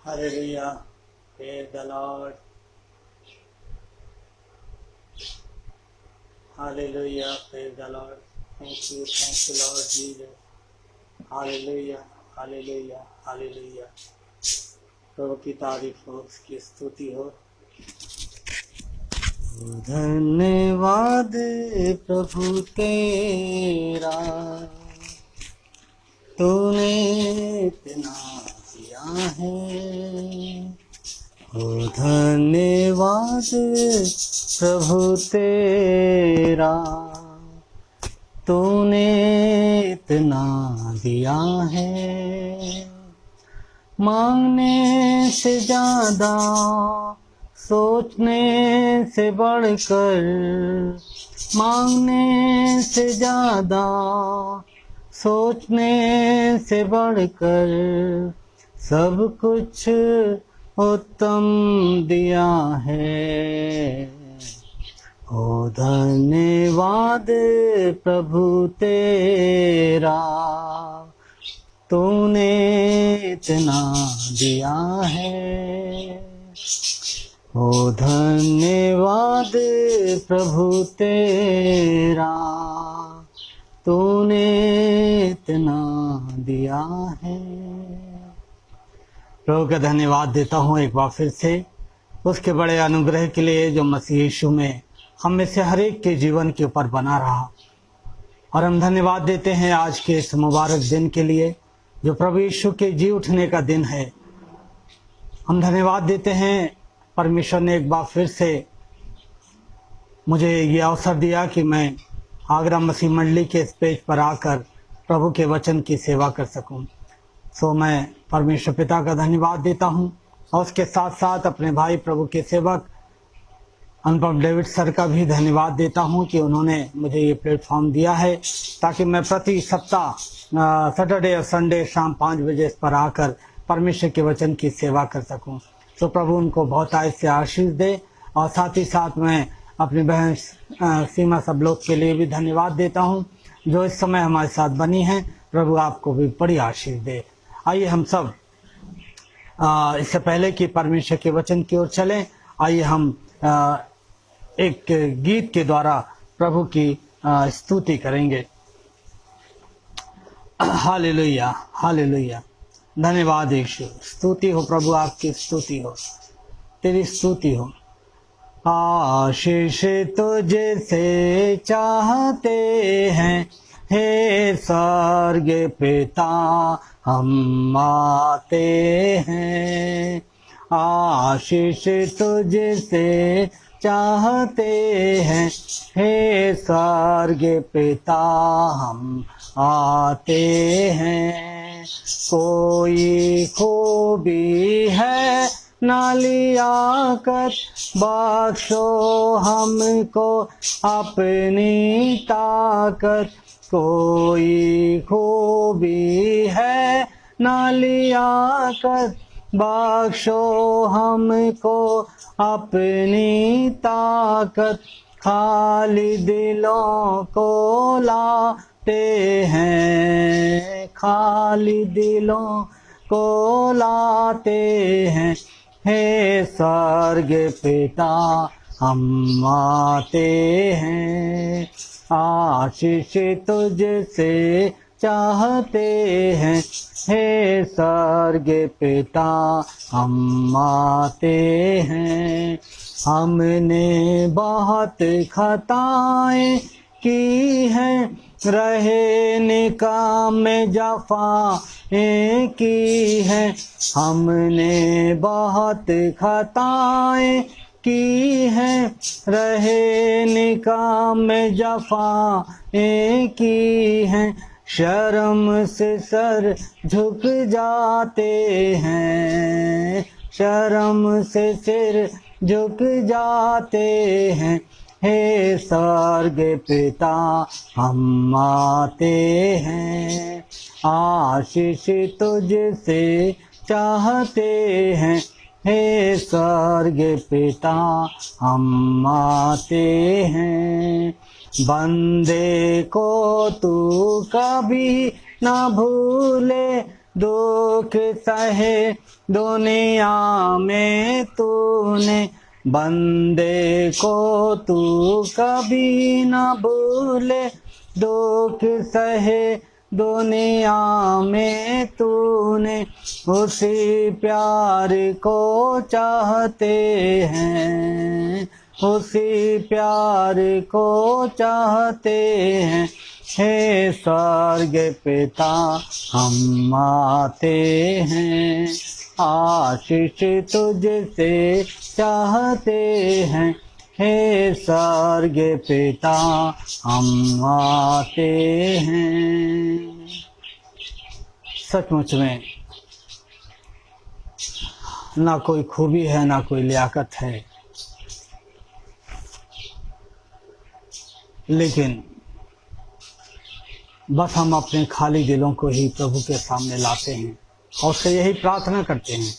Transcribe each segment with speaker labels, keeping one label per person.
Speaker 1: Hallelujah. Praise the Lord. Hallelujah. Praise the Lord. Thank you, Lord Jesus. Hallelujah. Hallelujah. Hallelujah. प्रभु की तारीफ हो, उसकी स्तुति हो। धन्यवाद प्रभु तेरा, तूने इतना किया है। ओ धन्यवाद प्रभु तेरा, तूने इतना दिया है। मांगने से ज्यादा, सोचने से बढ़कर, मांगने से ज्यादा, सोचने से बढ़कर, सब कुछ उत्तम दिया है। ओ धन्यवाद प्रभु तेरा, तूने इतना दिया है। ओ धन्यवाद प्रभु तेरा, तूने इतना दिया है। प्रभु का धन्यवाद देता हूँ एक बार फिर से उसके बड़े अनुग्रह के लिए जो मसीह यीशु में हम में से हर एक के जीवन के ऊपर बना रहा। और हम धन्यवाद देते हैं आज के इस मुबारक दिन के लिए जो प्रभु यीशु के जी उठने का दिन है। हम धन्यवाद देते हैं परमेश्वर ने एक बार फिर से मुझे ये अवसर दिया कि मैं आगरा मसीह मंडली के स्टेज पर आकर प्रभु के वचन की सेवा कर सकूं। सो मैं परमेश्वर पिता का धन्यवाद देता हूं और उसके साथ साथ अपने भाई प्रभु के सेवक अनुपम डेविड सर का भी धन्यवाद देता हूं कि उन्होंने मुझे ये प्लेटफॉर्म दिया है ताकि मैं प्रति सप्ताह सैटरडे और संडे शाम 5 बजे इस पर आकर परमेश्वर के वचन की सेवा कर सकूं। तो प्रभु उनको बहुत आयत से आशीष दे। और साथ ही साथ मैं अपनी बहन सीमा सब लोग के लिए भी धन्यवाद देता हूं जो इस समय हमारे साथ बनी हैं। प्रभु आपको भी बड़ी आशीष दे। आइए हम सब इससे पहले कि परमेश्वर के वचन की ओर चलें, आइए हम एक गीत के द्वारा प्रभु की स्तुति करेंगे। Hallelujah, hallelujah. धन्यवाद यीशु। स्तुति हो प्रभु, आपकी स्तुति हो, तेरी स्तुति हो। आशीष तुझसे चाहते हैं हे स्वर्ग पिता, हम आते हैं। आशीष तुझसे चाहते हैं हे स्वर्ग पिता, हम आते हैं। कोई खूबी है ना लिया कर, बख्शो हमको अपनी ताकत। कोई खूबी है ना लिया कर, बख्शो हमको अपनी ताकत। खाली दिलों को लाते हैं, खाली दिलों को लाते हैं हे स्वर्ग पिता, हम आते हैं। आशीष तुझसे चाहते हैं हे स्वर्ग पिता, हम आते हैं। हमने बहुत खताएं की हैं, रहे निकाम जफ़ाएं की हैं। हमने बहुत खताएं की हैं, रहे निकाम जफ़ाएं की हैं। शर्म से सर झुक जाते हैं, शर्म से सिर झुक जाते हैं हे स्वर्ग पिता, हम आते हैं। आशीष तुझसे चाहते हैं हे स्वर्ग पिता, हम आते हैं। बंदे को तू कभी ना भूले, दुख सहे दुनिया में तूने, बंदे को तू कभी न भूले। दुख सहे दुनिया में तूने, उसी प्यार को चाहते हैं, उसी प्यार को चाहते हैं। हे स्वर्ग पिता हम आते हैं, आशीष तुझसे चाहते हैं। हे स्वर्ग पिता हम आते हैं। सचमुच में ना कोई खूबी है, ना कोई लियाकत है, लेकिन बस हम अपने खाली दिलों को ही प्रभु के सामने लाते हैं और उससे यही प्रार्थना करते हैं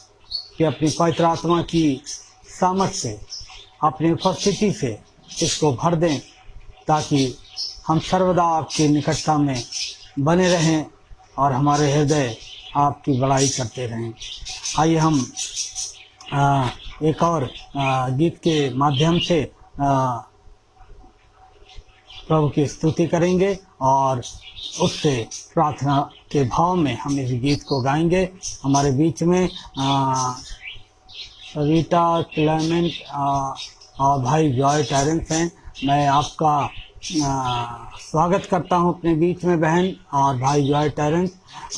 Speaker 1: कि अपनी पवित्र आत्मा की सामर्थ्य से, अपनी उपस्थिति से इसको भर दें, ताकि हम सर्वदा आपकी निकटता में बने रहें और हमारे हृदय आपकी बड़ाई करते रहें। आइए हम एक और गीत के माध्यम से प्रभु की स्तुति करेंगे और उससे प्रार्थना के भाव में हम इस गीत को गाएंगे। हमारे बीच में रीटा क्लेमेंट और भाई जॉय टेरेंस हैं। मैं आपका स्वागत करता हूं अपने बीच में बहन और भाई जॉय टेरेंस।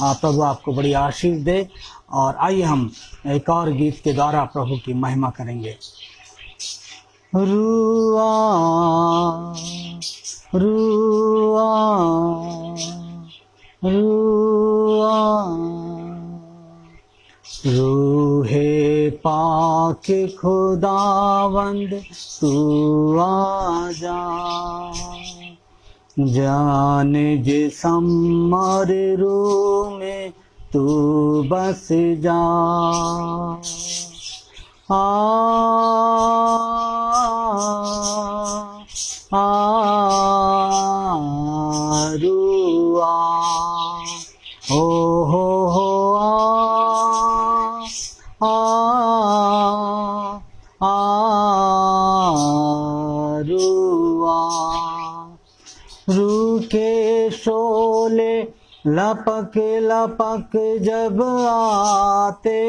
Speaker 1: प्रभु आपको बड़ी आशीष दे। और आइए हम एक और गीत के द्वारा प्रभु की महिमा करेंगे। रुआ रुआ रुआ रूहे पाक खुदावंद तू आजा, जान जिस्म और रूह में तू बस जा। रुआ हो रुआ। रूह के शोले लपक लपक जब आते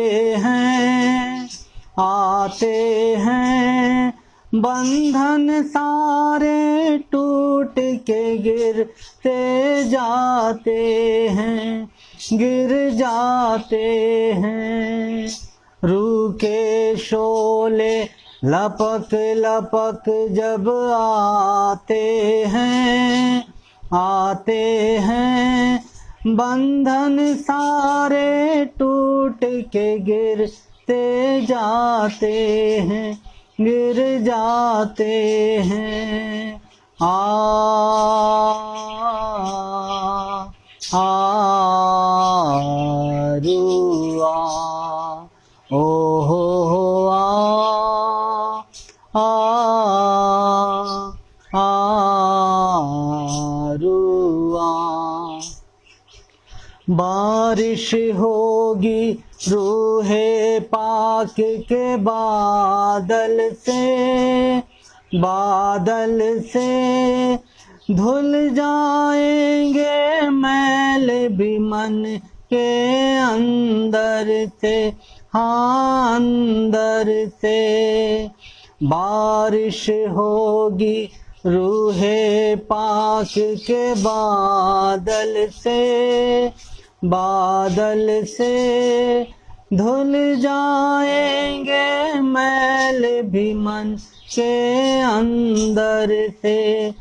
Speaker 1: हैं, बंधन सारे टूट के गिरते जाते हैं। रूह के शोले लपक लपक जब आते हैं, बंधन सारे टूट के गिरते जाते हैं। रुआ ओ हो रुआ। बारिश होगी रूहे पाक के बादल से धुल जाएंगे मैल भी मन के अंदर से। बारिश होगी रूहे पाक के बादल से धुल जाएंगे मैल भी मन के अंदर से।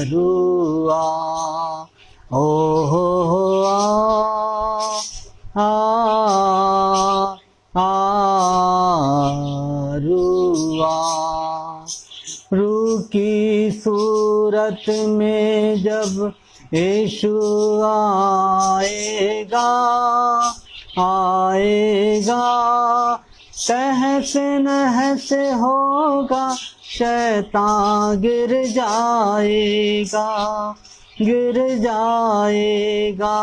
Speaker 1: रुआ ओ रुआ। रूह की सूरत में जब यीशु आएगा, तहस नहस होगा, शैतान गिर जाएगा, गिर जाएगा।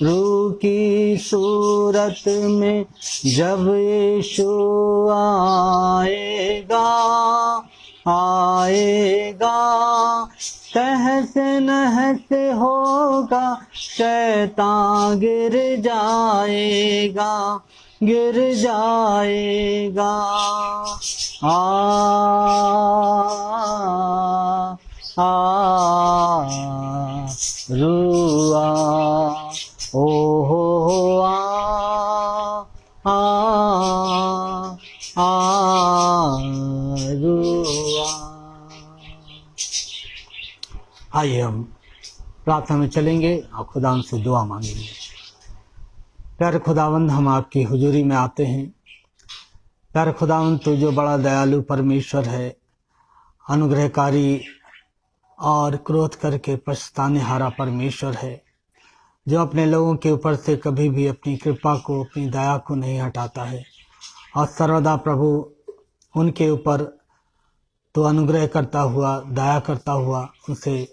Speaker 1: रूह की सूरत में जब यीशु आएगा, आएगा। तहस नहस होगा, शैतान गिर जाएगा, गिर जाएगा। रुआ ओ हो रुआ। आइए हम प्रार्थना में चलेंगे और खुदा से दुआ मांगेंगे। प्यारे खुदावंद, हम आपकी हुजूरी में आते हैं। प्यारे खुदावंद, तू जो बड़ा दयालु परमेश्वर है, अनुग्रहकारी और क्रोध करके पछताने हारा परमेश्वर है, जो अपने लोगों के ऊपर से कभी भी अपनी कृपा को, अपनी दया को नहीं हटाता है और सर्वदा प्रभु उनके ऊपर तो अनुग्रह करता हुआ, दया करता हुआ उनसे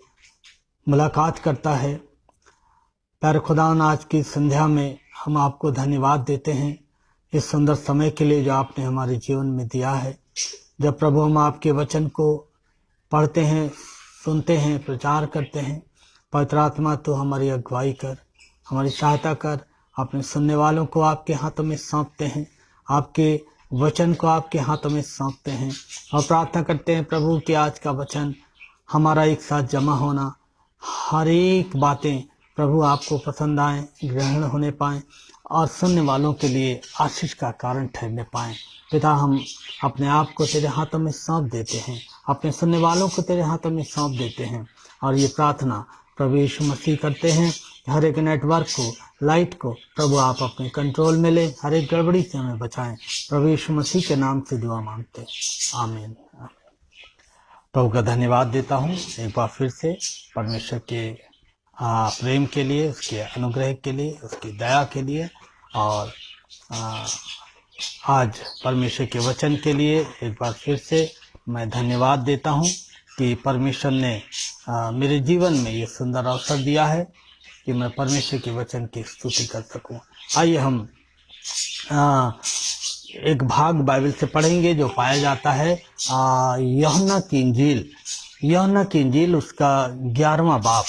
Speaker 1: मुलाकात करता है। प्यारे खुदावंद, आज की संध्या में हम आपको धन्यवाद देते हैं इस सुंदर समय के लिए जो आपने हमारे जीवन में दिया है। जब प्रभु हम आपके वचन को पढ़ते हैं, सुनते हैं, प्रचार करते हैं, पवित्र आत्मा तो हमारी अगुवाई कर, हमारी सहायता कर। अपने सुनने वालों को आपके हाथों में सौंपते हैं, आपके वचन को आपके हाथों में सौंपते हैं और प्रार्थना करते हैं प्रभु कि आज का वचन, हमारा एक साथ जमा होना, हर एक बातें प्रभु आपको पसंद आए, ग्रहण होने पाएँ और सुनने वालों के लिए आशीष का कारण ठहरने पाएँ। पिता, हम अपने आप को तेरे हाथों में सौंप देते हैं, अपने सुनने वालों को तेरे हाथों में सौंप देते हैं और ये प्रार्थना प्रभु यीशु मसीह करते हैं। हर एक नेटवर्क को, लाइट को प्रभु आप अपने कंट्रोल में ले, हर एक गड़बड़ी से हमें बचाएं। प्रभु यीशु मसीह के नाम से दुआ मांगते हैं, आमीन। प्रभु का धन्यवाद देता हूँ एक बार फिर से परमेश्वर के प्रेम के लिए, उसके अनुग्रह के लिए, उसकी दया के लिए और आज परमेश्वर के वचन के लिए एक बार फिर से मैं धन्यवाद देता हूँ कि परमेश्वर ने मेरे जीवन में ये सुंदर अवसर दिया है कि मैं परमेश्वर के वचन की स्तुति कर सकूं। आइए हम एक भाग बाइबल से पढ़ेंगे जो पाया जाता है यूहन्ना की इंजील उसका 11वां बाब,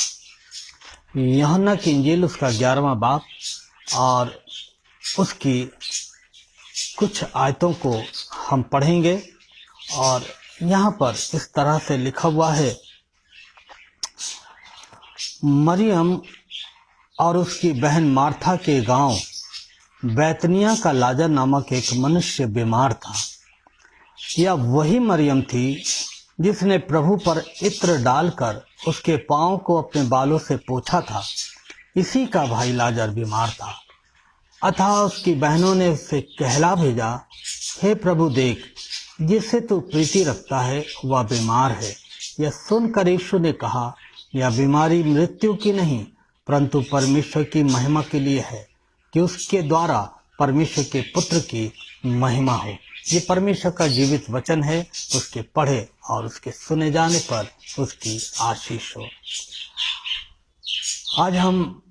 Speaker 1: यूहन्ना की इंजील उसका 11वां बाब और उसकी कुछ आयतों को हम पढ़ेंगे। और यहाँ पर इस तरह से लिखा हुआ है, मरियम और उसकी बहन मार्था के गांव बैतनिया का लाजर नामक एक मनुष्य बीमार था। यह वही मरियम थी जिसने प्रभु पर इत्र डालकर उसके पांव को अपने बालों से पोंछा था। इसी का भाई लाजर बीमार था। अतः उसकी बहनों ने उससे कहला भेजा, हे प्रभु देख, जिससे तू प्रीति रखता है वह बीमार है। यह सुनकर यीशु ने कहा, यह बीमारी मृत्यु की नहीं परंतु परमेश्वर की महिमा के लिए है, कि उसके द्वारा परमेश्वर के पुत्र की महिमा हो। ये परमेश्वर का जीवित वचन है, उसके पढ़े और उसके सुने जाने पर उसकी आशीष हो। आज हम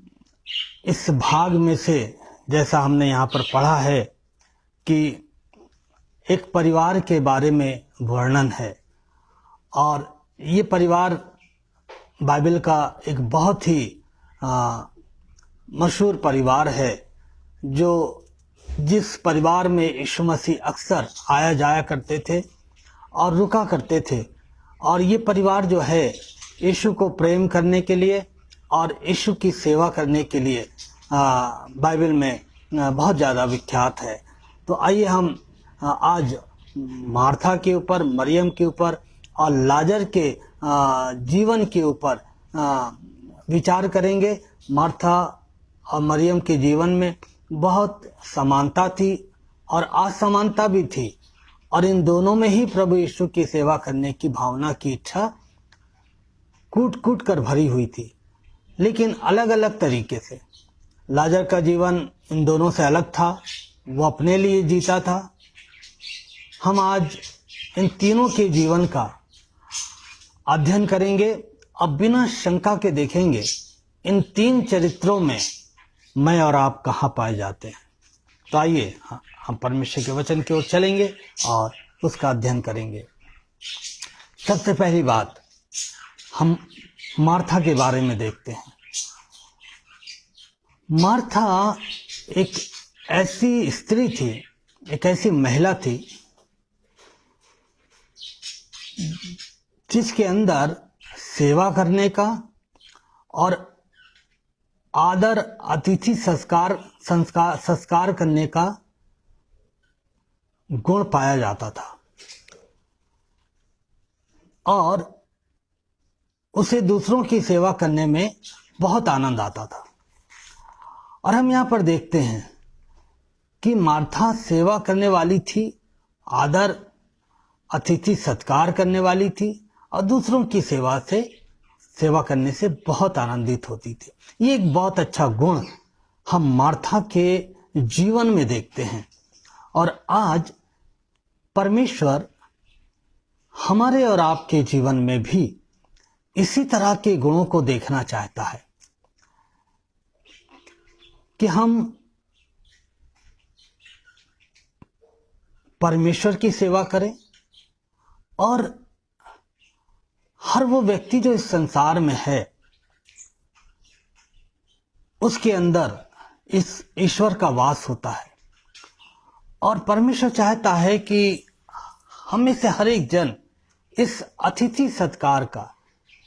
Speaker 1: इस भाग में से, जैसा हमने यहाँ पर पढ़ा है कि एक परिवार के बारे में वर्णन है और ये परिवार बाइबल का एक बहुत ही मशहूर परिवार है, जो जिस परिवार में यीशु मसीह अक्सर आया जाया करते थे और रुका करते थे। और ये परिवार जो है यीशु को प्रेम करने के लिए और यीशु की सेवा करने के लिए बाइबल में बहुत ज़्यादा विख्यात है। तो आइए हम आज मार्था के ऊपर, मरियम के ऊपर और लाजर के जीवन के ऊपर विचार करेंगे। मार्था और मरियम के जीवन में बहुत समानता थी और असमानता भी थी और इन दोनों में ही प्रभु यीशु की सेवा करने की भावना की इच्छा कूट कूट कर भरी हुई थी, लेकिन अलग अलग तरीके से। लाजर का जीवन इन दोनों से अलग था। वो अपने लिए जीता था। हम आज इन तीनों के जीवन का अध्ययन करेंगे। अब बिना शंका के देखेंगे इन तीन चरित्रों में मैं और आप कहाँ पाए जाते हैं। तो आइए हम परमेश्वर के वचन की ओर चलेंगे और उसका अध्ययन करेंगे। सबसे पहली बात हम मार्था के बारे में देखते हैं। मार्था एक ऐसी स्त्री थी, एक ऐसी महिला थी जिसके अंदर सेवा करने का और आदर अतिथि संस्कार करने का गुण पाया जाता था और उसे दूसरों की सेवा करने में बहुत आनंद आता था। और हम यहाँ पर देखते हैं कि मार्था सेवा करने वाली थी, आदर अतिथि सत्कार करने वाली थी और दूसरों की सेवा करने से बहुत आनंदित होती थी। ये एक बहुत अच्छा गुण हम मार्था के जीवन में देखते हैं और आज परमेश्वर हमारे और आपके जीवन में भी इसी तरह के गुणों को देखना चाहता है कि हम परमेश्वर की सेवा करें और हर वो व्यक्ति जो इस संसार में है उसके अंदर इस ईश्वर का वास होता है और परमेश्वर चाहता है कि हम में से हर एक जन इस अतिथि सत्कार का,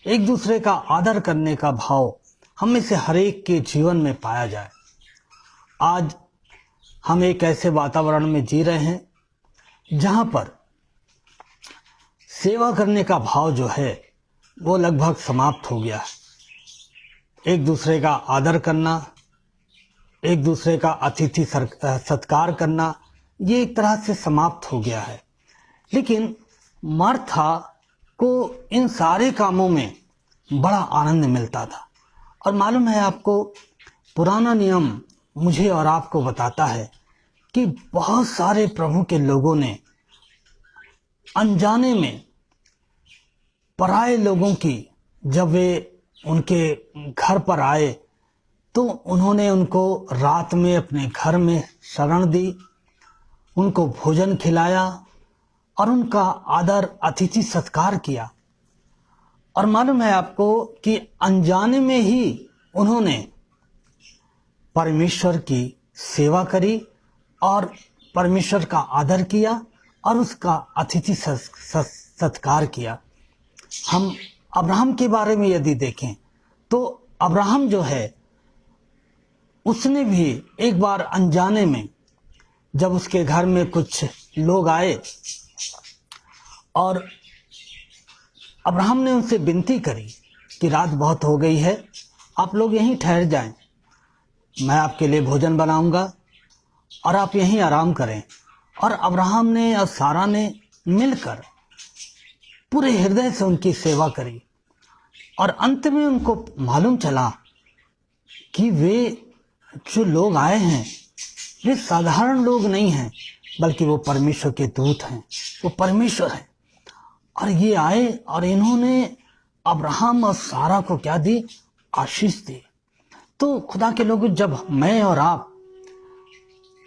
Speaker 1: एक दूसरे का आदर करने का भाव हम में से हर एक के जीवन में पाया जाए। आज हम एक ऐसे वातावरण में जी रहे हैं जहां पर सेवा करने का भाव जो है वो लगभग समाप्त हो गया है। एक दूसरे का आदर करना, एक दूसरे का अतिथि सत्कार करना, ये एक तरह से समाप्त हो गया है। लेकिन मार्था को इन सारे कामों में बड़ा आनंद मिलता था। और मालूम है आपको, पुराना नियम मुझे और आपको बताता है कि बहुत सारे प्रभु के लोगों ने अनजाने में पराये लोगों की, जब वे उनके घर पर आए तो उन्होंने उनको रात में अपने घर में शरण दी, उनको भोजन खिलाया और उनका आदर अतिथि सत्कार किया। और मालूम है आपको कि अनजाने में ही उन्होंने परमेश्वर की सेवा करी और परमेश्वर का आदर किया और उसका अतिथि सत्कार किया। हम अब्राहम के बारे में यदि देखें तो अब्राहम जो है उसने भी एक बार अनजाने में, जब उसके घर में कुछ लोग आए और अब्राहम ने उनसे विनती करी कि रात बहुत हो गई है, आप लोग यहीं ठहर जाएं, मैं आपके लिए भोजन बनाऊंगा और आप यहीं आराम करें। और अब्राहम ने और सारा ने मिलकर पूरे हृदय से उनकी सेवा करी और अंत में उनको मालूम चला कि वे जो लोग आए हैं वे साधारण लोग नहीं हैं, बल्कि वो परमेश्वर के दूत हैं, वो परमेश्वर हैं। और ये आए और इन्होंने अब्राहम और सारा को क्या दी? आशीष दी। तो खुदा के लोग, जब मैं और आप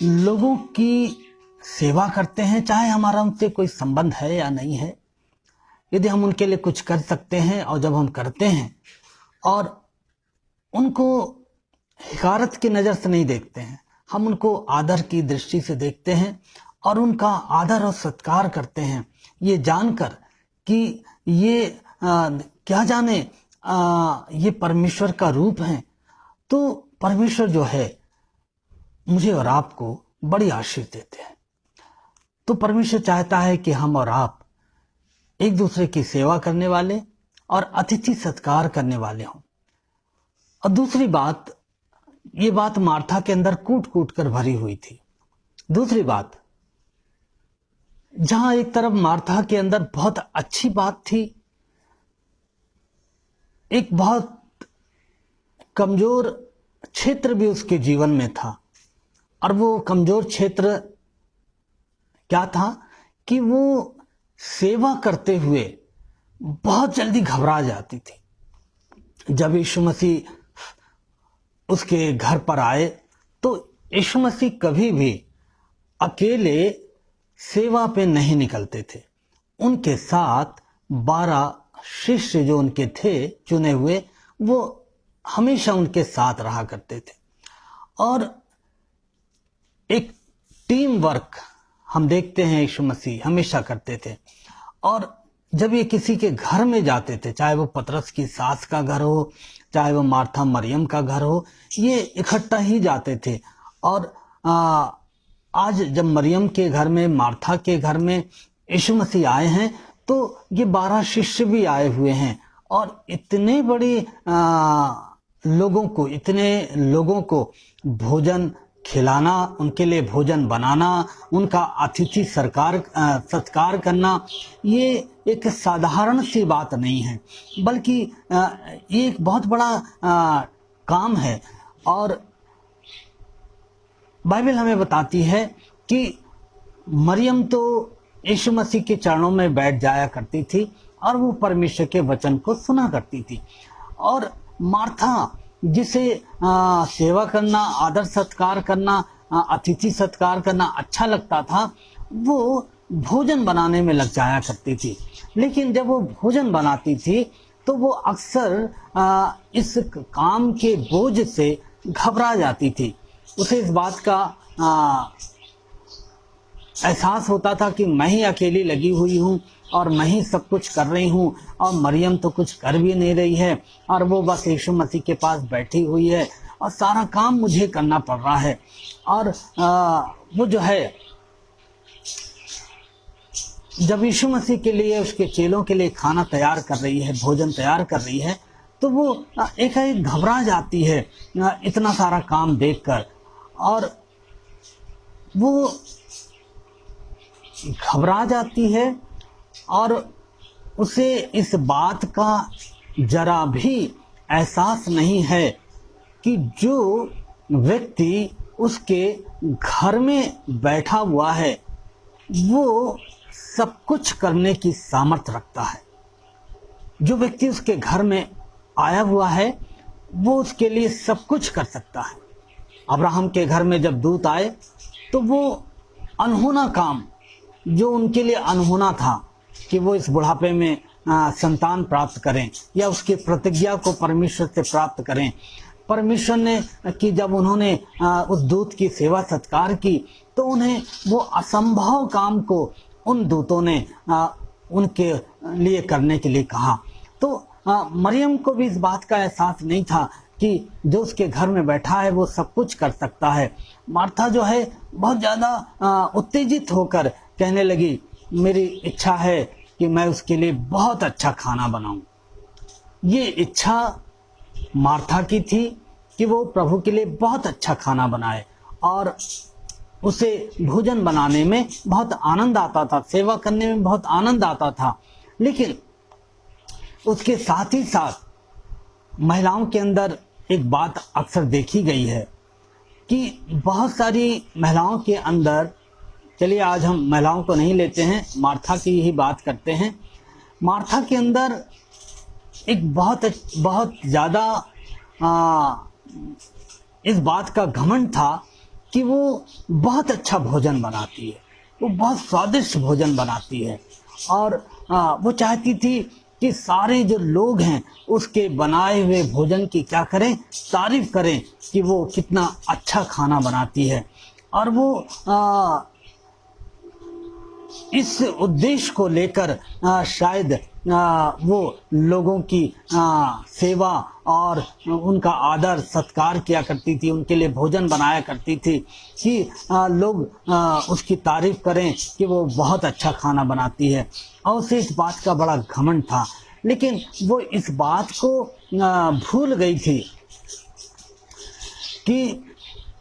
Speaker 1: लोगों की सेवा करते हैं, चाहे हमारा उनसे कोई संबंध है या नहीं है, यदि हम उनके लिए कुछ कर सकते हैं और जब हम करते हैं और उनको हिकारत की नज़र से नहीं देखते हैं, हम उनको आदर की दृष्टि से देखते हैं और उनका आदर और सत्कार करते हैं, ये जानकर कि ये क्या जाने ये परमेश्वर का रूप है, तो परमेश्वर जो है मुझे और आपको बड़ी आशीष देते हैं। तो परमेश्वर चाहता है कि हम और आप एक दूसरे की सेवा करने वाले और अतिथि सत्कार करने वाले हों। और दूसरी बात, ये बात मार्था के अंदर कूट कूट कर भरी हुई थी। दूसरी बात, जहां एक तरफ मार्था के अंदर बहुत अच्छी बात थी, एक बहुत कमजोर क्षेत्र भी उसके जीवन में था, और वो कमजोर क्षेत्र क्या था कि वो सेवा करते हुए बहुत जल्दी घबरा जाती थी। जब यीशु मसीह उसके घर पर आए तो यीशु मसीह कभी भी अकेले सेवा पे नहीं निकलते थे। उनके साथ 12 शिष्य जो उनके थे चुने हुए, वो हमेशा उनके साथ रहा करते थे और एक टीम वर्क हम देखते हैं यीशु मसीह हमेशा करते थे। और जब ये किसी के घर में जाते थे, चाहे वो पतरस की सास का घर हो, चाहे वो मार्था मरियम का घर हो, ये इकट्ठा ही जाते थे। और आज जब मरियम के घर में, मार्था के घर में यीशु मसीह आए हैं तो ये 12 शिष्य भी आए हुए हैं और इतने लोगों को भोजन खिलाना, उनके लिए भोजन बनाना, उनका अतिथि सत्कार करना, ये एक साधारण सी बात नहीं है, बल्कि ये एक बहुत बड़ा काम है। और बाइबल हमें बताती है कि मरियम तो यीशु मसीह के चरणों में बैठ जाया करती थी और वो परमेश्वर के वचन को सुना करती थी। और मार्था, जिसे सेवा करना, आदर सत्कार करना, अतिथि सत्कार करना अच्छा लगता था, वो भोजन बनाने में लग जाया करती थी। लेकिन जब वो भोजन बनाती थी तो वो अक्सर इस काम के बोझ से घबरा जाती थी। उसे इस बात का एहसास होता था कि मैं ही अकेली लगी हुई हूँ और मैं ही सब कुछ कर रही हूँ और मरियम तो कुछ कर भी नहीं रही है और वो बस यीशु मसीह के पास बैठी हुई है और सारा काम मुझे करना पड़ रहा है। और वो जो है, जब यीशु मसीह के लिए, उसके चेलों के लिए खाना तैयार कर रही है, भोजन तैयार कर रही है, तो वो एकाएक घबरा जाती है इतना सारा काम देखकर। और वो घबरा जाती है और उसे इस बात का जरा भी एहसास नहीं है कि जो व्यक्ति उसके घर में बैठा हुआ है वो सब कुछ करने की सामर्थ्य रखता है। जो व्यक्ति उसके घर में आया हुआ है वो उसके लिए सब कुछ कर सकता है। अब्राहम के घर में जब दूत आए तो वो अनहोना काम, जो उनके लिए अनहोना था कि वो इस बुढ़ापे में संतान प्राप्त करें या उसकी प्रतिज्ञा को परमेश्वर से प्राप्त करें, परमेश्वर ने कि जब उन्होंने उस दूत की सेवा सत्कार की तो उन्हें वो असंभव काम को उन दूतों ने उनके लिए करने के लिए कहा। तो मरियम को भी इस बात का एहसास नहीं था कि जो उसके घर में बैठा है वो सब कुछ कर सकता है। मार्था जो है बहुत ज़्यादा उत्तेजित होकर कहने लगी, मेरी इच्छा है कि मैं उसके लिए बहुत अच्छा खाना बनाऊं। ये इच्छा मार्था की थी कि वो प्रभु के लिए बहुत अच्छा खाना बनाए और उसे भोजन बनाने में बहुत आनंद आता था, सेवा करने में बहुत आनंद आता था। लेकिन उसके साथ ही साथ महिलाओं के अंदर एक बात अक्सर देखी गई है कि बहुत सारी महिलाओं के अंदर, चलिए आज हम महिलाओं को नहीं लेते हैं, मार्था की ही बात करते हैं। मार्था के अंदर एक बहुत ज़्यादा इस बात का घमंड था कि वो बहुत अच्छा भोजन बनाती है, वो बहुत स्वादिष्ट भोजन बनाती है और वो चाहती थी कि सारे जो लोग हैं उसके बनाए हुए भोजन की क्या करें, तारीफ करें कि वो कितना अच्छा खाना बनाती है। और वो इस उद्देश्य को लेकर शायद वो लोगों की सेवा और उनका आदर सत्कार किया करती थी, उनके लिए भोजन बनाया करती थी कि लोग उसकी तारीफ करें कि वो बहुत अच्छा खाना बनाती है। और उसे इस बात का बड़ा घमंड था, लेकिन वो इस बात को भूल गई थी कि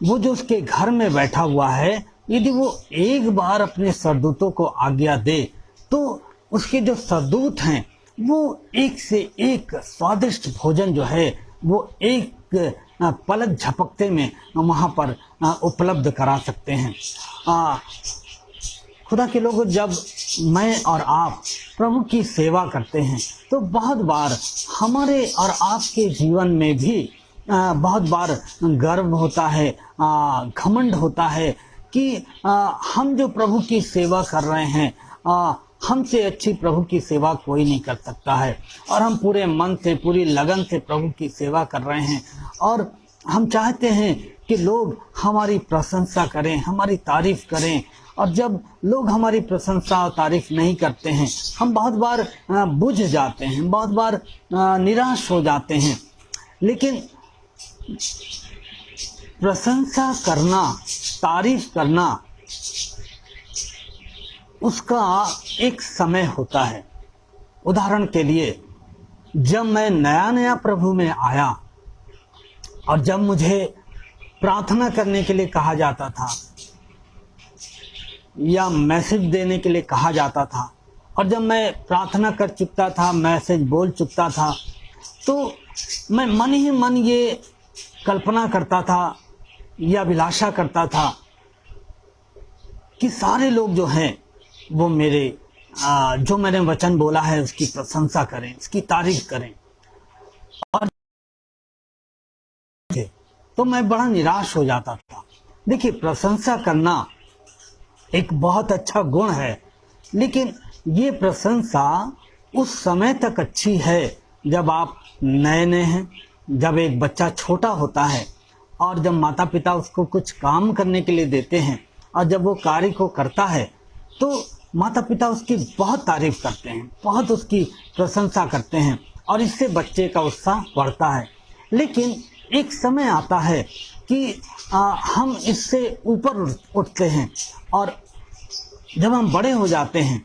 Speaker 1: वो जो उसके घर में बैठा हुआ है, यदि वो एक बार अपने सरदूतों को आज्ञा दे तो उसके जो सरदूत हैं वो एक से एक स्वादिष्ट भोजन जो है वो एक पलक झपकते में वहाँ पर उपलब्ध करा सकते हैं। खुदा के लोगों, जब मैं और आप प्रभु की सेवा करते हैं तो बहुत बार हमारे और आपके जीवन में भी बहुत बार गर्व होता है, घमंड होता है कि हम जो प्रभु की सेवा कर रहे हैं, हमसे अच्छी प्रभु की सेवा कोई नहीं कर सकता है, और हम पूरे मन से, पूरी लगन से प्रभु की सेवा कर रहे हैं, और हम चाहते हैं कि लोग हमारी प्रशंसा करें, हमारी तारीफ करें। और जब लोग हमारी प्रशंसा और तारीफ नहीं करते हैं, हम बहुत बार बुझ जाते हैं, बहुत बार निराश हो जाते हैं। लेकिन प्रशंसा करना, तारीफ करना, उसका एक समय होता है। उदाहरण के लिए, जब मैं नया नया प्रभु में आया और जब मुझे प्रार्थना करने के लिए कहा जाता था या मैसेज देने के लिए कहा जाता था, और जब मैं प्रार्थना कर चुकता था, मैसेज बोल चुकता था, तो मैं मन ही मन ये कल्पना करता था या अभिलाषा करता था कि सारे लोग जो हैं वो मेरे जो मैंने वचन बोला है उसकी प्रशंसा करें, उसकी तारीफ करें। और तो मैं बड़ा निराश हो जाता था। देखिए, प्रशंसा करना एक बहुत अच्छा गुण है, लेकिन ये प्रशंसा उस समय तक अच्छी है जब आप नए नए हैं, जब एक बच्चा छोटा होता है और जब माता पिता उसको कुछ काम करने के लिए देते हैं और जब वो कार्य को करता है तो माता पिता उसकी बहुत तारीफ करते हैं, बहुत उसकी प्रशंसा करते हैं, और इससे बच्चे का उत्साह बढ़ता है। लेकिन एक समय आता है कि हम इससे ऊपर उठते हैं, और जब हम बड़े हो जाते हैं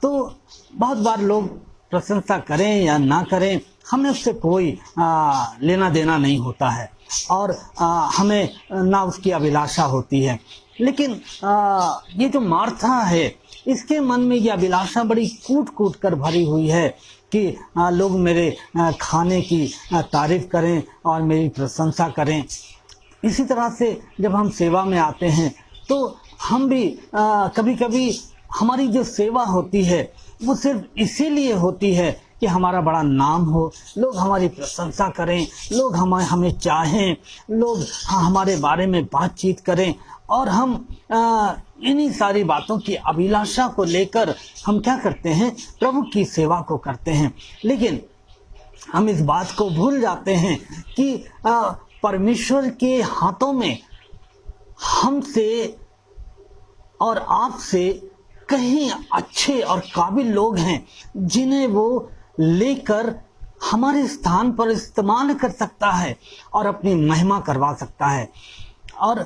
Speaker 1: तो बहुत बार लोग प्रशंसा करें या ना करें, हमें उससे कोई लेना देना नहीं होता है, और हमें ना उसकी अभिलाषा होती है। लेकिन ये जो मार्था है, इसके मन में यह अभिलाषा बड़ी कूट कूट कर भरी हुई है कि लोग मेरे खाने की तारीफ करें और मेरी प्रशंसा करें। इसी तरह से जब हम सेवा में आते हैं तो हम भी कभी कभी हमारी जो सेवा होती है वो सिर्फ इसीलिए होती है कि हमारा बड़ा नाम हो, लोग हमारी प्रशंसा करें, लोग हमें चाहें, लोग हमारे बारे में बातचीत करें, और हम इन्हीं सारी बातों की अभिलाषा को लेकर हम क्या करते हैं, प्रभु की सेवा को करते हैं। लेकिन हम इस बात को भूल जाते हैं कि परमेश्वर के हाथों में हमसे और आपसे कहीं अच्छे और काबिल लोग हैं जिन्हें वो लेकर हमारे स्थान पर इस्तेमाल कर सकता है और अपनी महिमा करवा सकता है। और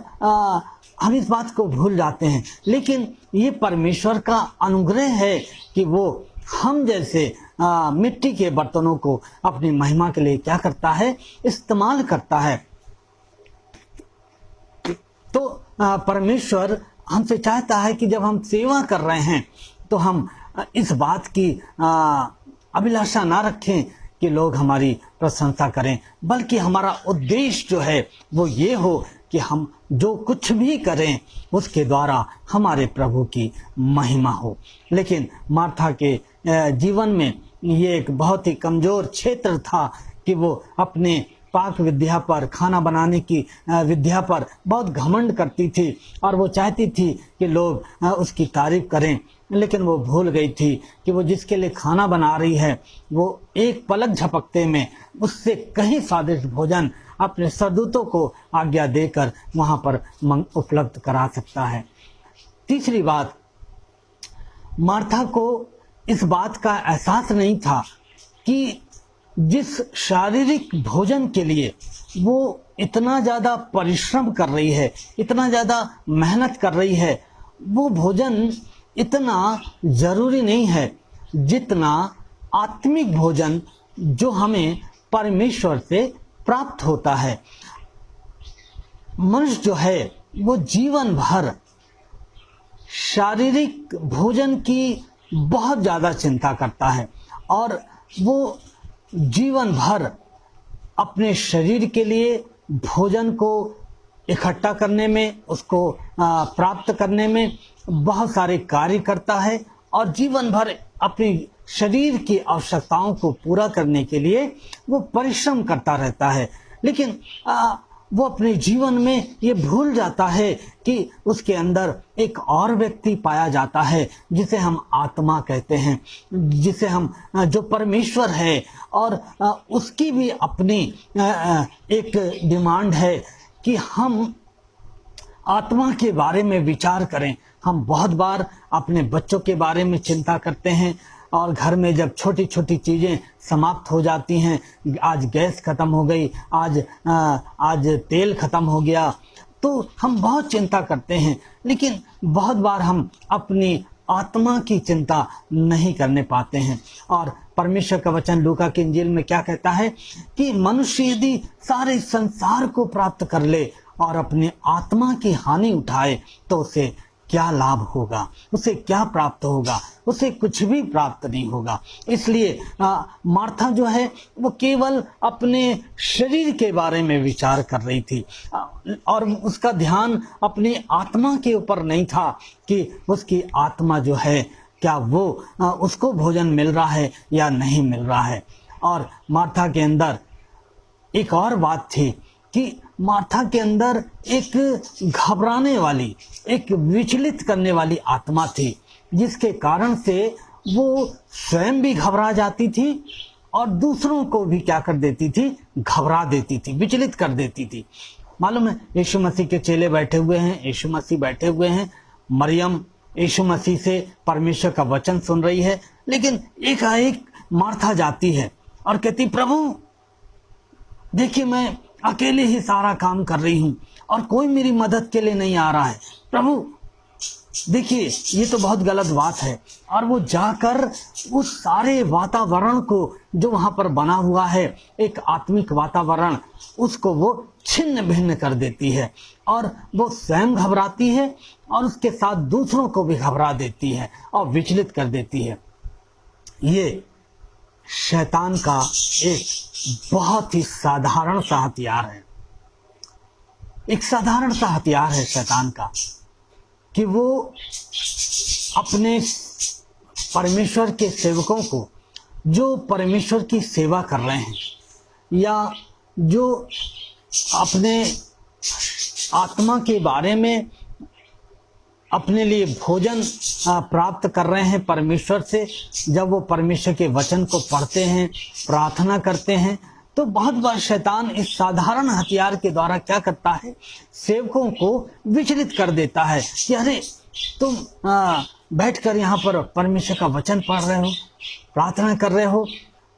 Speaker 1: हम इस बात को भूल जाते हैं, लेकिन ये परमेश्वर का अनुग्रह है कि वो हम जैसे मिट्टी के बर्तनों को अपनी महिमा के लिए क्या करता है, इस्तेमाल करता है। तो परमेश्वर हमसे चाहता है कि जब हम सेवा कर रहे हैं तो हम इस बात की अभिलाषा ना रखें कि लोग हमारी प्रशंसा करें, बल्कि हमारा उद्देश्य जो है वो ये हो कि हम जो कुछ भी करें उसके द्वारा हमारे प्रभु की महिमा हो। लेकिन मार्था के जीवन में ये एक बहुत ही कमज़ोर क्षेत्र था कि वो अपने पाक विद्या पर, खाना बनाने की विद्या पर बहुत घमंड करती थी, और वो चाहती थी कि लोग उसकी तारीफ करें। लेकिन वो भूल गई थी कि वो जिसके लिए खाना बना रही है वो एक पलक झपकते में उससे कहीं स्वादिष्ट भोजन अपने सरदूतों को आज्ञा देकर वहाँ पर उपलब्ध करा सकता है। तीसरी बात, मार्था को इस बात का एहसास नहीं था कि जिस शारीरिक भोजन के लिए वो इतना ज़्यादा परिश्रम कर रही है, इतना ज़्यादा मेहनत कर रही है, वो भोजन इतना ज़रूरी नहीं है जितना आत्मिक भोजन जो हमें परमेश्वर से प्राप्त होता है। मनुष्य जो है वो जीवन भर शारीरिक भोजन की बहुत ज़्यादा चिंता करता है, और वो जीवन भर अपने शरीर के लिए भोजन को इकट्ठा करने में, उसको प्राप्त करने में बहुत सारे कार्य करता है और जीवन भर अपनी शरीर की आवश्यकताओं को पूरा करने के लिए वो परिश्रम करता रहता है। लेकिन वो अपने जीवन में ये भूल जाता है कि उसके अंदर एक और व्यक्ति पाया जाता है जिसे हम आत्मा कहते हैं, जिसे हम जो परमेश्वर है, और उसकी भी अपनी एक डिमांड है कि हम आत्मा के बारे में विचार करें। हम बहुत बार अपने बच्चों के बारे में चिंता करते हैं और घर में जब छोटी छोटी चीज़ें समाप्त हो जाती हैं, आज गैस ख़त्म हो गई, आज तेल ख़त्म हो गया, तो हम बहुत चिंता करते हैं। लेकिन बहुत बार हम अपनी आत्मा की चिंता नहीं करने पाते हैं। और परमेश्वर का वचन लूका की इंजील में क्या कहता है कि मनुष्य यदि सारे संसार को प्राप्त कर ले और अपनी आत्मा की हानि उठाए तो उसे क्या लाभ होगा, उसे क्या प्राप्त होगा? उसे कुछ भी प्राप्त नहीं होगा। इसलिए मार्था जो है वो केवल अपने शरीर के बारे में विचार कर रही थी और उसका ध्यान अपनी आत्मा के ऊपर नहीं था कि उसकी आत्मा जो है क्या वो उसको भोजन मिल रहा है या नहीं मिल रहा है। और मार्था के अंदर एक और बात थी कि मार्था के अंदर एक घबराने वाली, एक विचलित करने वाली आत्मा थी, जिसके कारण से वो स्वयं भी घबरा जाती थी और दूसरों को भी क्या कर देती थी, घबरा देती थी, विचलित कर देती थी। मालूम है, यीशु मसीह के चेले बैठे हुए हैं, यीशु मसीह बैठे हुए हैं, मरियम यीशु मसीह से परमेश्वर का वचन सुन रही है, लेकिन एकाएक मार्था जाती है और कहती, प्रभु देखिए मैं अकेले ही सारा काम कर रही हूँ और कोई मेरी मदद के लिए नहीं आ रहा है। प्रभु देखिए ये तो बहुत गलत बात है। और वो जाकर उस सारे वातावरण को जो वहाँ पर बना हुआ है, एक आत्मिक वातावरण, उसको वो छिन्न भिन्न कर देती है और वो स्वयं घबराती है और उसके साथ दूसरों को भी घबरा देती है और विचलित कर देती है। ये शैतान का एक बहुत ही साधारण सा हथियार है, एक साधारण सा हथियार है शैतान का, कि वो अपने परमेश्वर के सेवकों को, जो परमेश्वर की सेवा कर रहे हैं या जो अपने आत्मा के बारे में अपने लिए भोजन प्राप्त कर रहे हैं परमेश्वर से, जब वो परमेश्वर के वचन को पढ़ते हैं, प्रार्थना करते हैं, तो बहुत बार शैतान इस साधारण हथियार के द्वारा क्या करता है, सेवकों को विचलित कर देता है कि अरे तुम बैठकर यहाँ पर परमेश्वर का वचन पढ़ रहे हो, प्रार्थना कर रहे हो,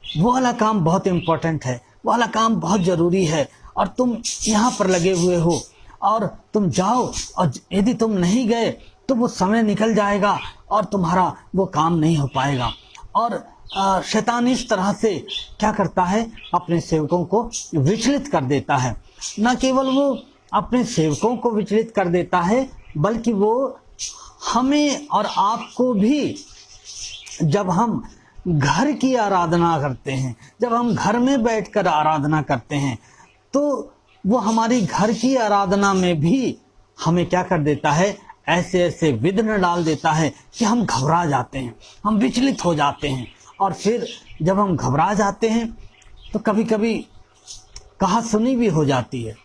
Speaker 1: वो वाला काम बहुत इम्पोर्टेंट है, वो वाला काम बहुत ज़रूरी है और तुम यहाँ पर लगे हुए हो और तुम जाओ, और यदि तुम नहीं गए तो वो समय निकल जाएगा और तुम्हारा वो काम नहीं हो पाएगा। और शैतान इस तरह से क्या करता है, अपने सेवकों को विचलित कर देता है। न केवल वो अपने सेवकों को विचलित कर देता है, बल्कि वो हमें और आपको भी, जब हम घर की आराधना करते हैं, जब हम घर में बैठकर आराधना करते हैं, तो वो हमारी घर की आराधना में भी हमें क्या कर देता है, ऐसे ऐसे विघ्न डाल देता है कि हम घबरा जाते हैं, हम विचलित हो जाते हैं। और फिर जब हम घबरा जाते हैं तो कभी कभी कहा सुनी भी हो जाती है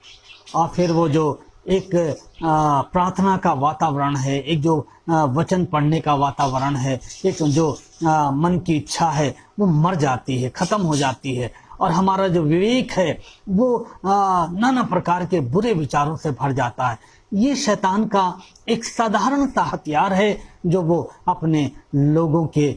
Speaker 1: और फिर वो जो एक प्रार्थना का वातावरण है, एक जो वचन पढ़ने का वातावरण है, एक जो मन की इच्छा है, वो मर जाती है, ख़त्म हो जाती है और हमारा जो विवेक है वो नाना प्रकार के बुरे विचारों से भर जाता है। ये शैतान का एक साधारण सा हथियार है जो वो अपने लोगों के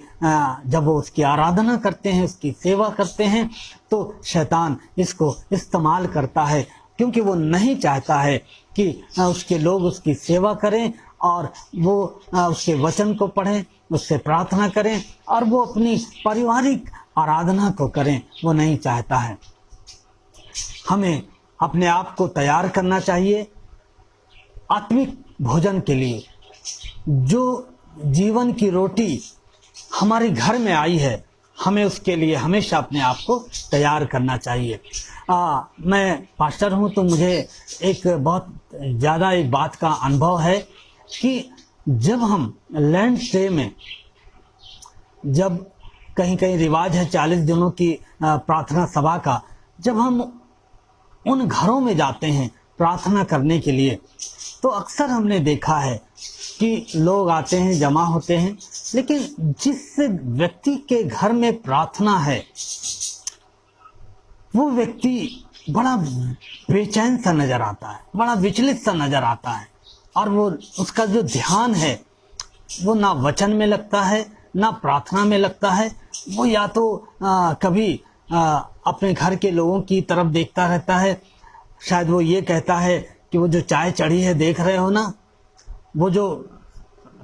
Speaker 1: जब वो उसकी आराधना करते हैं, उसकी सेवा करते हैं, तो शैतान इसको इस्तेमाल करता है, क्योंकि वो नहीं चाहता है कि उसके लोग उसकी सेवा करें और वो उसके वचन को पढ़ें, उससे प्रार्थना करें और वो अपनी पारिवारिक आराधना को करें, वो नहीं चाहता है। हमें अपने आप को तैयार करना चाहिए आत्मिक भोजन के लिए। जो जीवन की रोटी हमारे घर में आई है, हमें उसके लिए हमेशा अपने आप को तैयार करना चाहिए। मैं पास्टर हूँ तो मुझे एक बहुत ज़्यादा एक बात का अनुभव है कि जब हम लैंड स्टे में, जब कहीं कहीं रिवाज है 40 दिनों की प्रार्थना सभा का, जब हम उन घरों में जाते हैं प्रार्थना करने के लिए, तो अक्सर हमने देखा है कि लोग आते हैं, जमा होते हैं, लेकिन जिस व्यक्ति के घर में प्रार्थना है वो व्यक्ति बड़ा बेचैन सा नजर आता है, बड़ा विचलित सा नजर आता है, और वो उसका जो ध्यान है वो ना वचन में लगता है ना प्रार्थना में लगता है। वो या तो कभी अपने घर के लोगों की तरफ देखता रहता है, शायद वो ये कहता है कि वो जो चाय चढ़ी है देख रहे हो ना, वो जो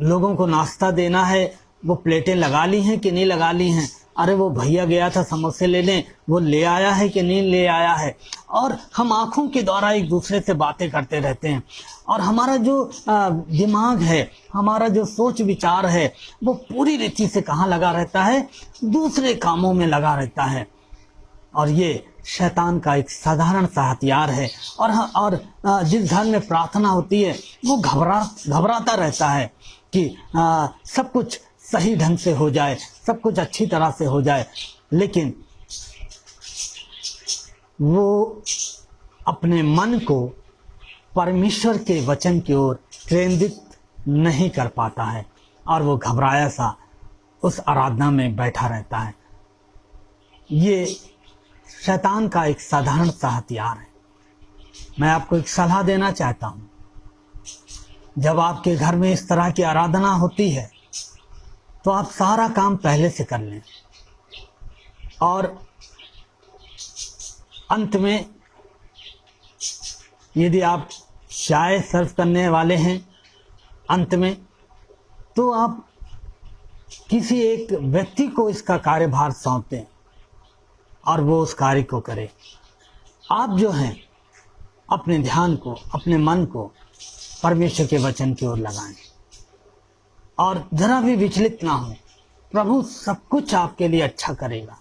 Speaker 1: लोगों को नाश्ता देना है वो प्लेटें लगा ली हैं कि नहीं लगा ली हैं, अरे वो भैया गया था समोसे लेने, वो ले आया है कि नहीं ले आया है। और हम आंखों के द्वारा एक दूसरे से बातें करते रहते हैं, और हमारा जो दिमाग है, हमारा जो सोच विचार है, वो पूरी रीति से कहाँ लगा रहता है, दूसरे कामों में लगा रहता है। और ये शैतान का एक साधारण सा हथियार है। और जिस घर में प्रार्थना होती है वो घबराता रहता है कि सब कुछ सही ढंग से हो जाए, सब कुछ अच्छी तरह से हो जाए, लेकिन वो अपने मन को परमेश्वर के वचन की ओर केंद्रित नहीं कर पाता है, और वो घबराया सा उस आराधना में बैठा रहता है। ये शैतान का एक साधारण सा हथियार है। मैं आपको एक सलाह देना चाहता हूँ, जब आपके घर में इस तरह की आराधना होती है तो आप सारा काम पहले से कर लें, और अंत में यदि आप चाय सर्व करने वाले हैं अंत में, तो आप किसी एक व्यक्ति को इसका कार्यभार सौंप दें और वो उस कार्य को करे। आप जो हैं अपने ध्यान को, अपने मन को परमेश्वर के वचन की ओर लगाएं, और जरा भी विचलित ना हो। प्रभु सब कुछ आपके लिए अच्छा करेगा।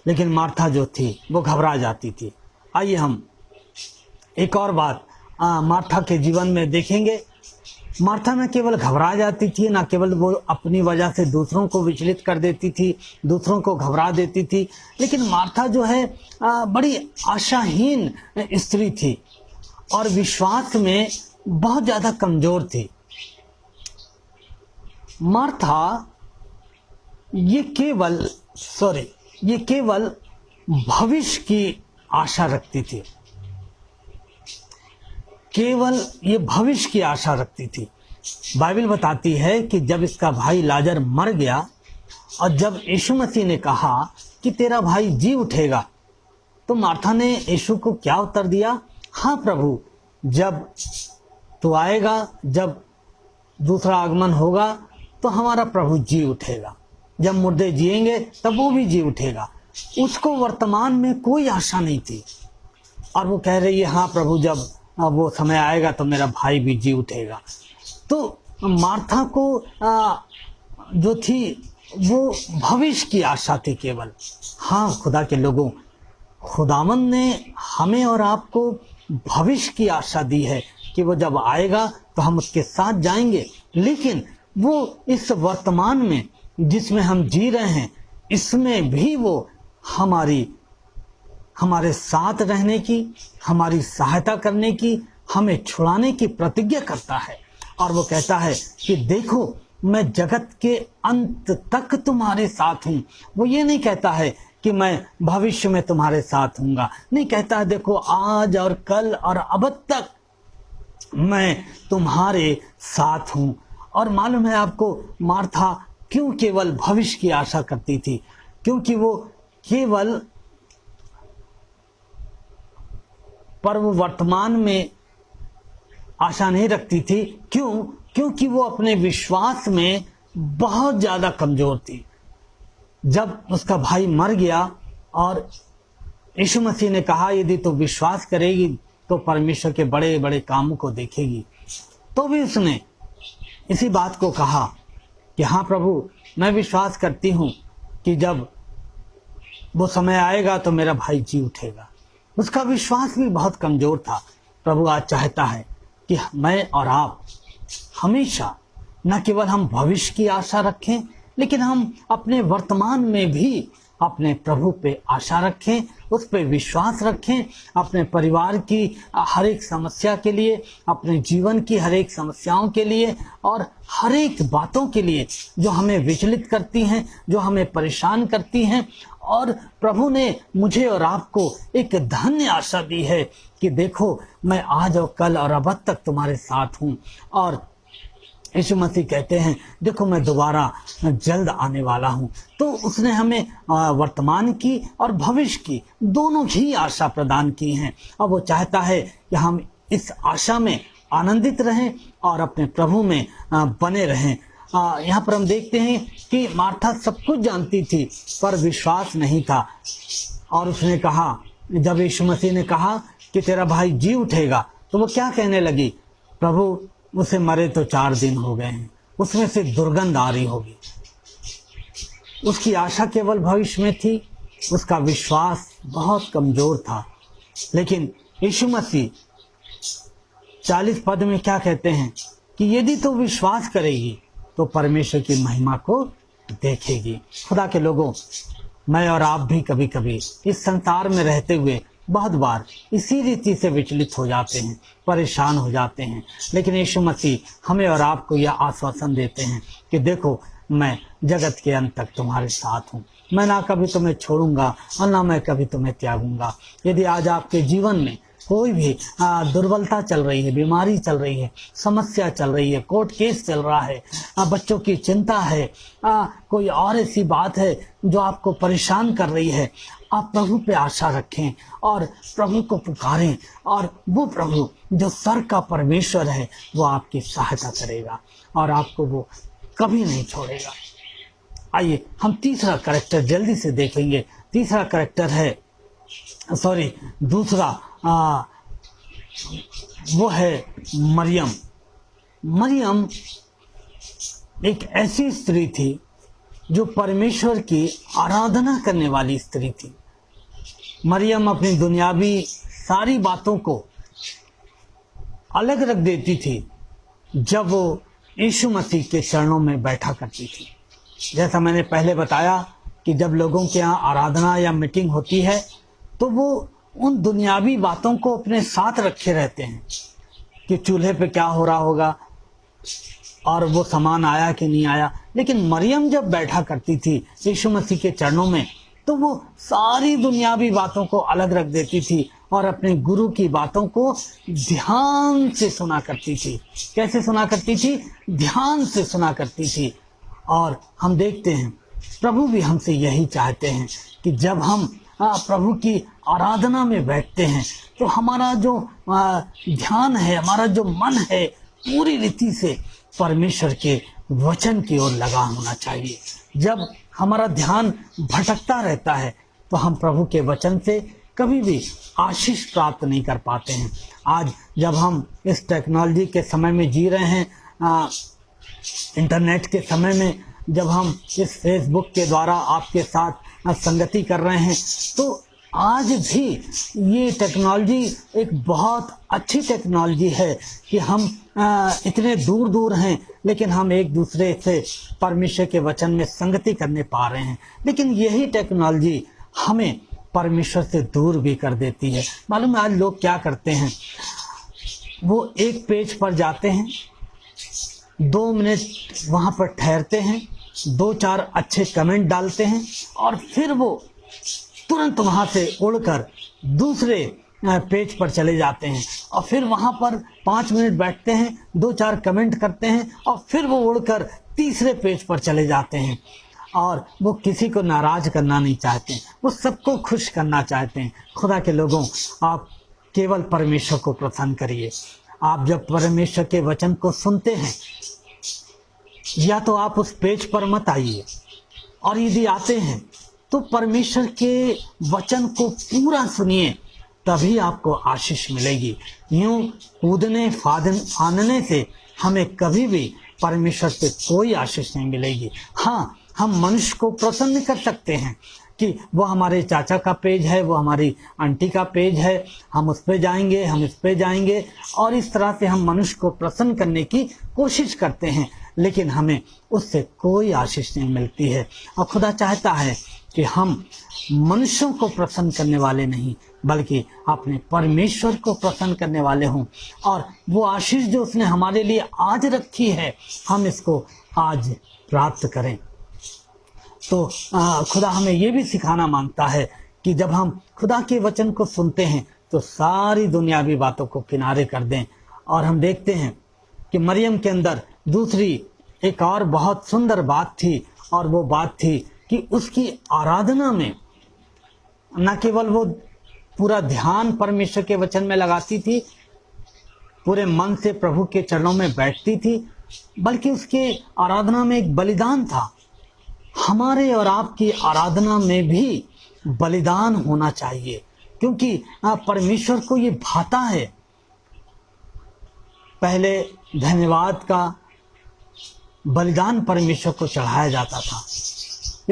Speaker 1: लेकिन मार्था जो थी वो घबरा जाती थी। आइए हम एक और बात मार्था के जीवन में देखेंगे। मार्था न केवल घबरा जाती थी, न केवल वो अपनी वजह से दूसरों को विचलित कर देती थी, दूसरों को घबरा देती थी, लेकिन मार्था जो है बड़ी आशाहीन स्त्री थी और विश्वास में बहुत ज़्यादा कमज़ोर थी। मार्था ये केवल भविष्य की आशा रखती थी, केवल ये भविष्य की आशा रखती थी। बाइबल बताती है कि जब इसका भाई लाजर मर गया और जब यीशु मसीह ने कहा कि तेरा भाई जी उठेगा, तो मार्था ने यीशु को क्या उत्तर दिया? हाँ प्रभु, जब तू आएगा, जब दूसरा आगमन होगा तो हमारा प्रभु जी उठेगा। जब मुर्दे जिएंगे तब वो भी जी उठेगा। उसको वर्तमान में कोई आशा नहीं थी, और वो कह रही है हाँ प्रभु, जब वो समय आएगा तो मेरा भाई भी जी उठेगा। तो मार्था को जो थी वो भविष्य की आशा थी केवल। हाँ खुदा के लोगों, खुदावंद ने हमें और आपको भविष्य की आशा दी है कि वो जब आएगा तो हम उसके साथ जाएंगे, लेकिन वो इस वर्तमान में जिसमें हम जी रहे हैं, इसमें भी वो हमारे साथ रहने की, हमारी सहायता करने की, हमें छुड़ाने की प्रतिज्ञा करता है। और वो कहता है कि देखो मैं जगत के अंत तक तुम्हारे साथ हूँ। वो ये नहीं कहता है कि मैं भविष्य में तुम्हारे साथ हूँगा, नहीं कहता है देखो आज और कल और अब तक मैं तुम्हारे साथ हूँ। और मालूम है आपको मार्था क्यों केवल भविष्य की आशा करती थी? क्योंकि वो केवल पर्व वर्तमान में आशा नहीं रखती थी। क्यों? क्योंकि वो अपने विश्वास में बहुत ज़्यादा कमज़ोर थी। जब उसका भाई मर गया और यीशु मसीह ने कहा यदि तो विश्वास करेगी तो परमेश्वर के बड़े बड़े कामों को देखेगी, तो भी उसने इसी बात को कहा कि हाँ प्रभु, मैं विश्वास करती हूँ कि जब वो समय आएगा तो मेरा भाई जी उठेगा। उसका विश्वास भी बहुत कमजोर था। प्रभु आज चाहता है कि मैं और आप हमेशा न केवल हम भविष्य की आशा रखें, लेकिन हम अपने वर्तमान में भी अपने प्रभु पे आशा रखें, उस पे विश्वास रखें। अपने परिवार की हर एक समस्या के लिए, अपने जीवन की हर एक समस्याओं के लिए और हर एक बातों के लिए जो हमें विचलित करती हैं, जो हमें परेशान करती हैं। और प्रभु ने मुझे और आपको एक धन्य आशा दी है कि देखो, मैं आज और कल और अब तक तुम्हारे साथ हूँ। और यीशु मसीह कहते हैं, देखो मैं दोबारा जल्द आने वाला हूँ। तो उसने हमें वर्तमान की और भविष्य की दोनों ही आशा प्रदान की हैं। और वो चाहता है कि हम इस आशा में आनंदित रहें और अपने प्रभु में बने रहें। यहाँ पर हम देखते हैं कि मार्था सब कुछ जानती थी पर विश्वास नहीं था। और उसने कहा, जब यीशु मसीह ने कहा कि तेरा भाई जी उठेगा, तो वो क्या कहने लगी, प्रभु उसे मरे तो 4 दिन हो गए हैं, उसमें से दुर्गंध आ रही होगी। उसकी आशा केवल भविष्य में थी, उसका विश्वास बहुत कमजोर था। लेकिन यीशु मसीह 40 पद में क्या कहते हैं कि यदि तो विश्वास करेगी तो परमेश्वर की महिमा को देखेगी। खुदा के लोगों, मैं और आप भी कभी कभी इस संसार में रहते हुए बहुत बार इसी रीति से विचलित हो जाते हैं, परेशान हो जाते हैं। लेकिन यीशु मसीह हमें और आपको यह आश्वासन देते हैं कि देखो, मैं जगत के अंत तक तुम्हारे साथ हूँ, मैं ना कभी तुम्हें छोड़ूंगा और ना मैं कभी तुम्हें त्यागूंगा। यदि आज आपके जीवन में कोई भी दुर्बलता चल रही है, बीमारी चल रही है, समस्या चल रही है, कोर्ट केस चल रहा है, बच्चों की चिंता है, कोई और ऐसी बात है जो आपको परेशान कर रही है, आप प्रभु पे आशा रखें और प्रभु को पुकारें। और वो प्रभु जो स्वर्ग का परमेश्वर है, वो आपकी सहायता करेगा और आपको वो कभी नहीं छोड़ेगा। आइए हम तीसरा कैरेक्टर जल्दी से देखेंगे। तीसरा कैरेक्टर है, दूसरा वो है मरियम। मरियम एक ऐसी स्त्री थी जो परमेश्वर की आराधना करने वाली स्त्री थी। मरियम अपनी दुनियावी सारी बातों को अलग रख देती थी जब वो यीशु मसीह के चरणों में बैठा करती थी। जैसा मैंने पहले बताया कि जब लोगों के यहाँ आराधना या मीटिंग होती है तो वो उन दुनियावी बातों को अपने साथ रखे रहते हैं कि चूल्हे पे क्या हो रहा होगा और वो सामान आया कि नहीं आया। लेकिन मरियम जब बैठा करती थी यीशु मसीह के चरणों में, तो वो सारी दुनियावी बातों को अलग रख देती थी और अपने गुरु की बातों को ध्यान से सुना करती थी। कैसे सुना करती थी? ध्यान से सुना करती थी। और हम देखते हैं प्रभु भी हमसे यही चाहते हैं कि जब हम प्रभु की आराधना में बैठते हैं तो हमारा जो ध्यान है, हमारा जो मन है, पूरी रीति से परमेश्वर के वचन की ओर लगा होना चाहिए। जब हमारा ध्यान भटकता रहता है तो हम प्रभु के वचन से कभी भी आशीष प्राप्त नहीं कर पाते हैं। आज जब हम इस टेक्नोलॉजी के समय में जी रहे हैं, इंटरनेट के समय में, जब हम इस फेसबुक के द्वारा आपके साथ संगति कर रहे हैं, तो आज भी ये टेक्नोलॉजी एक बहुत अच्छी टेक्नोलॉजी है कि हम इतने दूर दूर हैं लेकिन हम एक दूसरे से परमेश्वर के वचन में संगति करने पा रहे हैं। लेकिन यही टेक्नोलॉजी हमें परमेश्वर से दूर भी कर देती है। मालूम है आज लोग क्या करते हैं? वो एक पेज पर जाते हैं, 2 मिनट वहाँ पर ठहरते हैं, 2-4 अच्छे कमेंट डालते हैं और फिर वो तुरंत वहाँ से उड़कर दूसरे पेज पर चले जाते हैं और फिर वहाँ पर 5 मिनट बैठते हैं, 2-4 कमेंट करते हैं और फिर वो उड़कर तीसरे पेज पर चले जाते हैं। और वो किसी को नाराज करना नहीं चाहते, वो सबको खुश करना चाहते हैं। खुदा के लोगों, आप केवल परमेश्वर को प्रसन्न करिए। आप जब परमेश्वर के वचन को सुनते हैं, या तो आप उस पेज पर मत आइए, और यदि आते हैं तो परमेश्वर के वचन को पूरा सुनिए, तभी आपको आशीष मिलेगी। यूं कूदने फानने से हमें कभी भी परमेश्वर से कोई आशीष नहीं मिलेगी। हाँ, हम मनुष्य को प्रसन्न कर सकते हैं कि वो हमारे चाचा का पेज है, वो हमारी आंटी का पेज है, हम उस पे जाएंगे, हम इस पे जाएंगे, और इस तरह से हम मनुष्य को प्रसन्न करने की कोशिश करते हैं, लेकिन हमें उससे कोई आशीष नहीं मिलती है। और खुदा चाहता है कि हम मनुष्यों को प्रसन्न करने वाले नहीं, बल्कि अपने परमेश्वर को प्रसन्न करने वाले हों, और वो आशीष जो उसने हमारे लिए आज रखी है, हम इसको आज प्राप्त करें। तो खुदा हमें ये भी सिखाना मांगता है कि जब हम खुदा के वचन को सुनते हैं तो सारी दुनियावी बातों को किनारे कर दें। और हम देखते हैं कि मरियम के अंदर दूसरी एक और बहुत सुंदर बात थी, और वो बात थी कि उसकी आराधना में न केवल वो पूरा ध्यान परमेश्वर के वचन में लगाती थी, पूरे मन से प्रभु के चरणों में बैठती थी, बल्कि उसके आराधना में एक बलिदान था। हमारे और आपकी आराधना में भी बलिदान होना चाहिए, क्योंकि परमेश्वर को ये भाता है। पहले धन्यवाद का बलिदान परमेश्वर को चढ़ाया जाता था,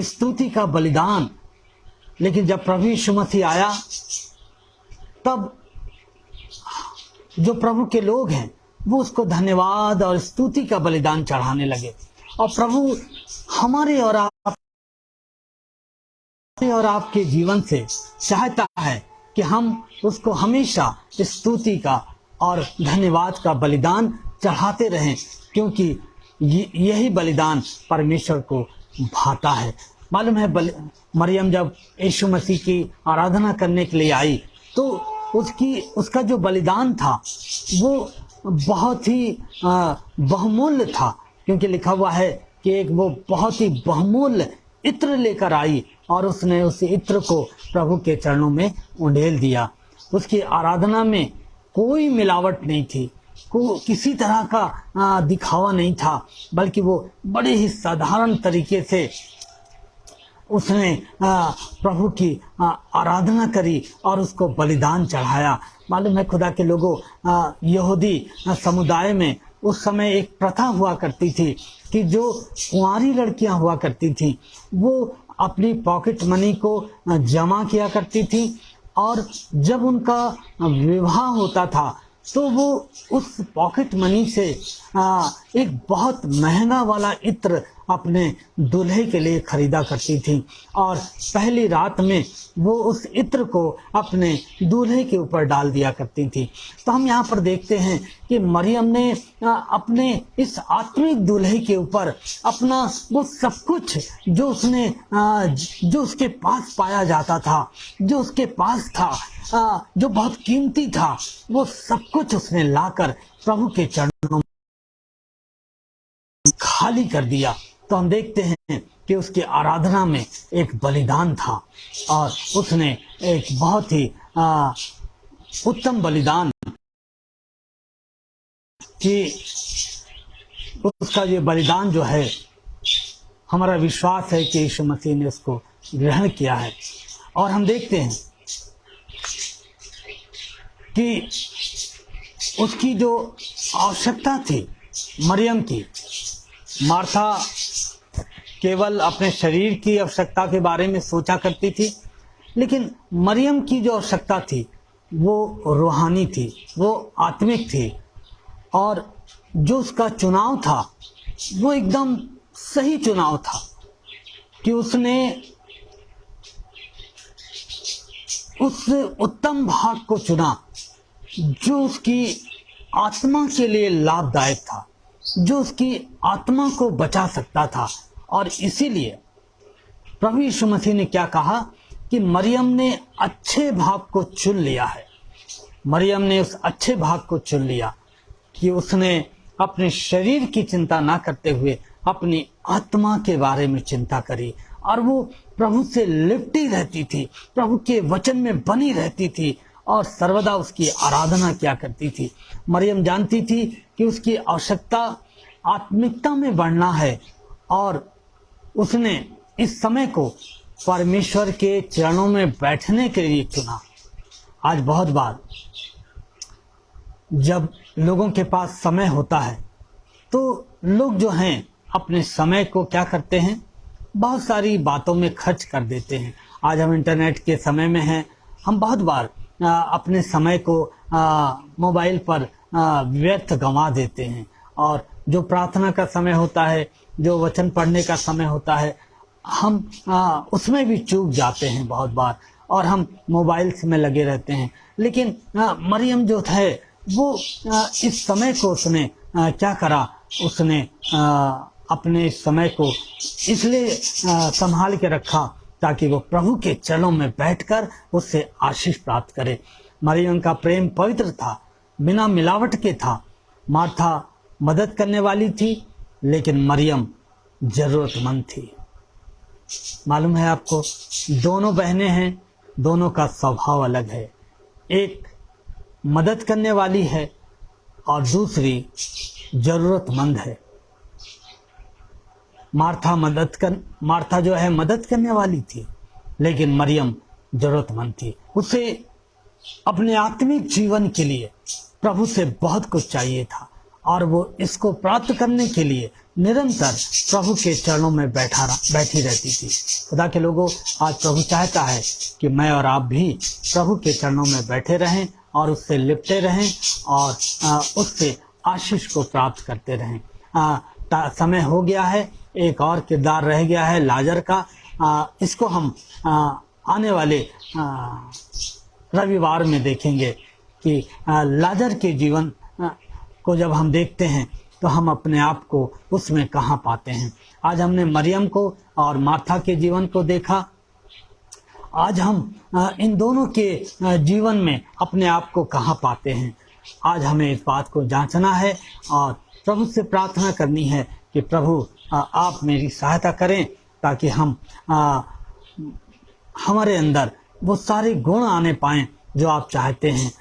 Speaker 1: स्तुति का बलिदान, लेकिन जब प्रभु यीशु मसीह आया तब जो प्रभु के लोग हैं वो उसको धन्यवाद और स्तुति का बलिदान चढ़ाने लगे। और प्रभु हमारे और आपके जीवन से चाहता है कि हम उसको हमेशा स्तुति का और धन्यवाद का बलिदान चढ़ाते रहें, क्योंकि यही बलिदान परमेश्वर को भाता है। मालूम है, मरियम जब यीशु मसीह की आराधना करने के लिए आई तो उसका जो बलिदान था वो बहुत ही बहुमूल्य था, क्योंकि लिखा हुआ है कि एक वो बहुत ही बहुमूल्य इत्र लेकर आई और उसने उस इत्र को प्रभु के चरणों में उंडेल दिया। उसकी आराधना में कोई मिलावट नहीं थी, किसी तरह का दिखावा नहीं था, बल्कि वो बड़े ही साधारण तरीके से उसने प्रभु की आराधना करी और उसको बलिदान चढ़ाया। मालूम है, खुदा के लोगों, यहूदी समुदाय में उस समय एक प्रथा हुआ करती थी कि जो कुंवारी लड़कियां हुआ करती थी वो अपनी पॉकेट मनी को जमा किया करती थी, और जब उनका विवाह होता था तो वो उस पॉकेट मनी से एक बहुत महंगा वाला इत्र अपने दूल्हे के लिए खरीदा करती थी, और पहली रात में वो उस इत्र को अपने दूल्हे के ऊपर डाल दिया करती थी। तो हम यहाँ पर देखते हैं कि मरियम ने अपने इस आत्मिक दूल्हे के ऊपर अपना वो सब कुछ जो उसके पास पाया जाता था, जो उसके पास था, जो बहुत कीमती था, वो सब कुछ उसने लाकर प्रभु के चरणों में खाली कर दिया। तो हम देखते हैं कि उसकी आराधना में एक बलिदान था, और उसने एक बहुत ही उत्तम बलिदान कि उसका ये बलिदान जो है, हमारा विश्वास है कि यीशु मसीह ने उसको ग्रहण किया है। और हम देखते हैं कि उसकी जो आवश्यकता थी मरियम की, मार्था केवल अपने शरीर की आवश्यकता के बारे में सोचा करती थी, लेकिन मरियम की जो आवश्यकता थी वो रूहानी थी, वो आत्मिक थी, और जो उसका चुनाव था वो एकदम सही चुनाव था कि उसने उस उत्तम भाग को चुना जो उसकी आत्मा के लिए लाभदायक था, जो उसकी आत्मा को बचा सकता था। और इसीलिए प्रभु यीशु मसीह ने क्या कहा कि मरियम ने अच्छे भाग को चुन लिया है। मरियम ने उस अच्छे भाग को चुन लिया कि उसने अपने शरीर की चिंता ना करते हुए अपनी आत्मा के बारे में चिंता करी, और वो प्रभु से लिपटी रहती थी, प्रभु के वचन में बनी रहती थी, और सर्वदा उसकी आराधना किया करती थी। मरियम जानती थी कि उसकी आवश्यकता आत्मिकता में बढ़ना है, और उसने इस समय को परमेश्वर के चरणों में बैठने के लिए चुना। आज बहुत बार जब लोगों के पास समय होता है तो लोग जो हैं अपने समय को क्या करते हैं, बहुत सारी बातों में खर्च कर देते हैं। आज हम इंटरनेट के समय में हैं, हम बहुत बार अपने समय को मोबाइल पर व्यर्थ गंवा देते हैं, और जो प्रार्थना का समय होता है, जो वचन पढ़ने का समय होता है, हम उसमें भी चूक जाते हैं बहुत बार, और हम मोबाइल में लगे रहते हैं। लेकिन मरियम जो है वो इस समय को उसने क्या करा, उसने अपने समय को इसलिए संभाल के रखा ताकि वो प्रभु के चरणों में बैठकर उससे आशीष प्राप्त करे। मरियम का प्रेम पवित्र था, बिना मिलावट के था। मार्था मदद करने वाली थी, लेकिन मरियम जरूरतमंद थी। मालूम है आपको, दोनों बहनें हैं, दोनों का स्वभाव अलग है। एक मदद करने वाली है और दूसरी जरूरतमंद है। मार्था जो है मदद करने वाली थी, लेकिन मरियम जरूरतमंद थी। उसे अपने आत्मिक जीवन के लिए प्रभु से बहुत कुछ चाहिए था, और वो इसको प्राप्त करने के लिए निरंतर प्रभु के चरणों में बैठी रहती थी। खुदा के लोगों, आज प्रभु चाहता है कि मैं और आप भी प्रभु के चरणों में बैठे रहें और उससे लिपटे रहें और उससे आशीष को प्राप्त करते रहें। समय हो गया है, एक और किरदार रह गया है लाजर का। इसको हम आने वाले रविवार में देखेंगे कि लाजर के जीवन को जब हम देखते हैं तो हम अपने आप को उसमें कहाँ पाते हैं। आज हमने मरियम को और मार्था के जीवन को देखा। आज हम इन दोनों के जीवन में अपने आप को कहाँ पाते हैं। आज हमें इस बात को जांचना है और प्रभु से प्रार्थना करनी है कि प्रभु आप मेरी सहायता करें, ताकि हम हमारे अंदर वो सारे गुण आने पाएं जो आप चाहते हैं,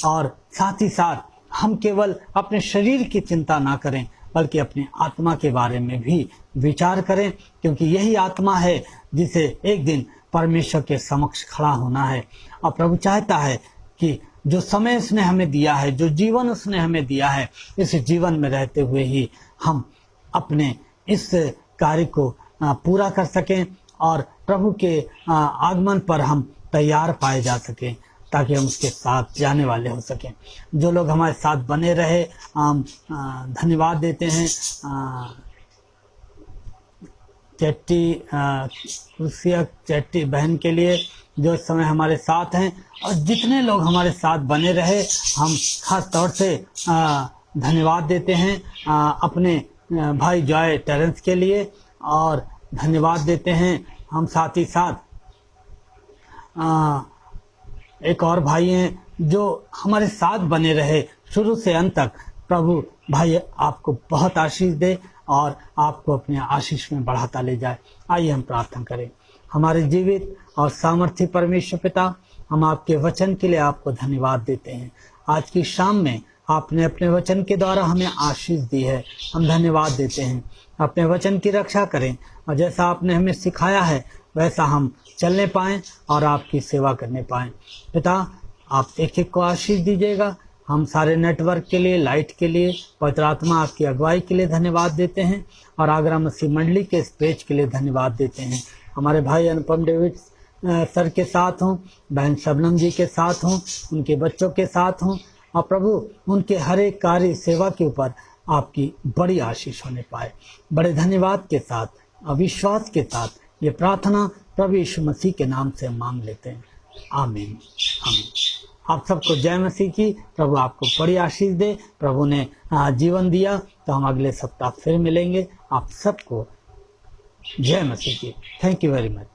Speaker 1: और साथ ही साथ हम केवल अपने शरीर की चिंता ना करें, बल्कि अपनी आत्मा के बारे में भी विचार करें, क्योंकि यही आत्मा है जिसे एक दिन परमेश्वर के समक्ष खड़ा होना है। और प्रभु चाहता है कि जो समय उसने हमें दिया है, जो जीवन उसने हमें दिया है, इस जीवन में रहते हुए ही हम अपने इस कार्य को पूरा कर सकें और प्रभु के आगमन पर हम तैयार पाए जा सकें, ताकि हम उसके साथ जाने वाले हो सकें। जो लोग हमारे साथ बने रहे, हम धन्यवाद देते हैं चट्टी बहन के लिए जो इस समय हमारे साथ हैं, और जितने लोग हमारे साथ बने रहे, हम खास तौर से धन्यवाद देते हैं अपने भाई जॉय टेरेंस के लिए, और धन्यवाद देते हैं हम साथ ही साथ एक और भाई हैं जो हमारे साथ बने रहे शुरू से अंत तक। प्रभु भाई आपको बहुत आशीष दे और आपको अपने आशीष में बढ़ाता ले जाए। आइए हम प्रार्थना करें। हमारे जीवित और सामर्थ्य परमेश्वर पिता, हम आपके वचन के लिए आपको धन्यवाद देते हैं। आज की शाम में आपने अपने वचन के द्वारा हमें आशीष दी है, हम धन्यवाद देते हैं। अपने वचन की रक्षा करें और जैसा आपने हमें सिखाया है वैसा हम चलने पाएं और आपकी सेवा करने पाएं। पिता, आप एक एक को आशीष दीजिएगा। हम सारे नेटवर्क के लिए, लाइट के लिए, पवित्र आत्मा आपकी अगुवाई के लिए धन्यवाद देते हैं, और आगरा मसीह मंडली के इस पेज के लिए धन्यवाद देते हैं। हमारे भाई अनुपम डेविड सर के साथ हों, बहन शबनम जी के साथ हों, उनके बच्चों के साथ हों, और प्रभु उनके हर एक कार्य सेवा के ऊपर आपकी बड़ी आशीष होने पाए। बड़े धन्यवाद के साथ, अविश्वास के साथ ये प्रार्थना प्रभु यीशु मसीह के नाम से मांग लेते हैं। आमीन आमीन। आप सबको जय मसीह की। प्रभु आपको बड़ी आशीष दे। प्रभु ने जीवन दिया तो हम अगले सप्ताह फिर मिलेंगे। आप सबको जय मसीह की। Thank you very much.